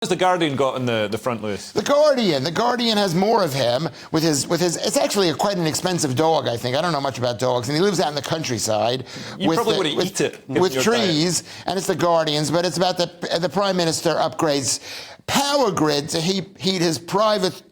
What's the Guardian got on the front, Lewis? The Guardian has more of him with his. It's actually quite an expensive dog, I think. I don't know much about dogs, and he lives out in the countryside. You probably would eat it with trees, and it's the Guardian's. But it's about the Prime Minister upgrades power grid to heat his private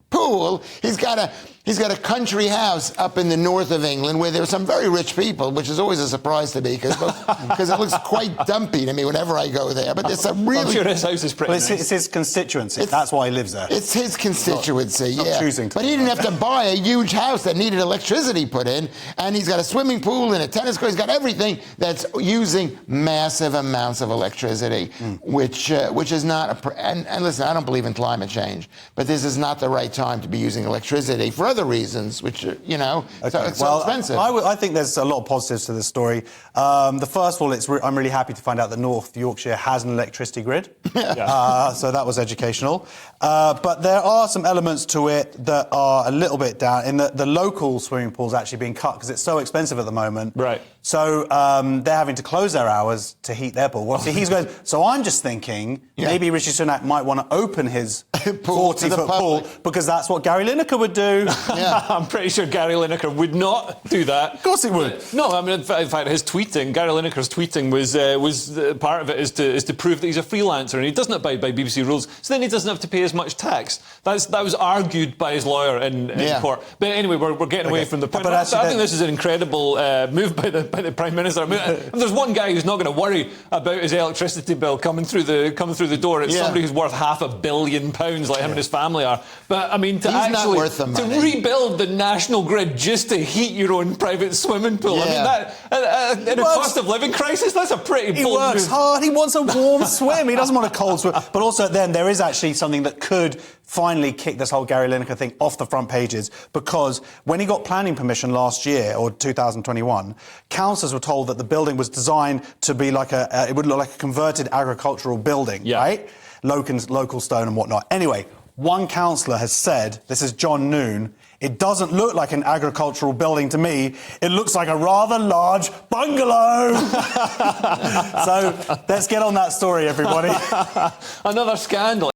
pool. He's got a country house up in the north of England where there's some very rich people, which is always a surprise to me because it looks quite dumpy to me whenever I go there. But it's a really... I'm sure his house is pretty nice. It's his constituency. That's why he lives there. It's his constituency, not choosing to. But he didn't have to buy a huge house that needed electricity put in, and he's got a swimming pool and a tennis court. He's got everything that's using massive amounts of electricity, which is not... And listen, I don't believe in climate change, but this is not the right time to be using electricity for other reasons, which, you know, okay. it's so expensive. I think there's a lot of positives to this story. The first of all, I'm really happy to find out that North Yorkshire has an electricity grid. So that was educational. But there are some elements to it that are a little bit down, in that the local swimming pool's actually being cut because it's so expensive at the moment. Right. So they're having to close their hours to heat their pool. Well, see, he's going... So I'm just thinking maybe Rishi Sunak might want to open his 40-foot pool because that's what Gary Lineker would do. I'm pretty sure Gary Lineker would not do that. Of course he would. No, I mean, in fact, his tweeting, Gary Lineker's tweeting was part of it is to prove that he's a freelancer and he doesn't abide by BBC rules, so then he doesn't have to pay as much tax. That was argued by his lawyer in court. But anyway, we're getting away from the point. But I think this is an incredible move by the Prime Minister. I mean, if there's one guy who's not going to worry about his electricity bill coming through the door, it's somebody who's worth £500 million, like him and his family are. But I mean, to rebuild the national grid just to heat your own private swimming pool. I mean, that in a cost of living crisis, that's a pretty bold move. He works hard. He wants a warm swim. He doesn't want a cold swim. But also, then there is actually something that could finally kick this whole Gary Lineker thing off the front pages, because when he got planning permission last year, or 2021, councillors were told that the building was designed to be like it would look like a converted agricultural building, right? Local stone and whatnot. Anyway, one councillor has said, this is John Noon, it doesn't look like an agricultural building to me. It looks like a rather large bungalow. So let's get on that story, everybody. Another scandal.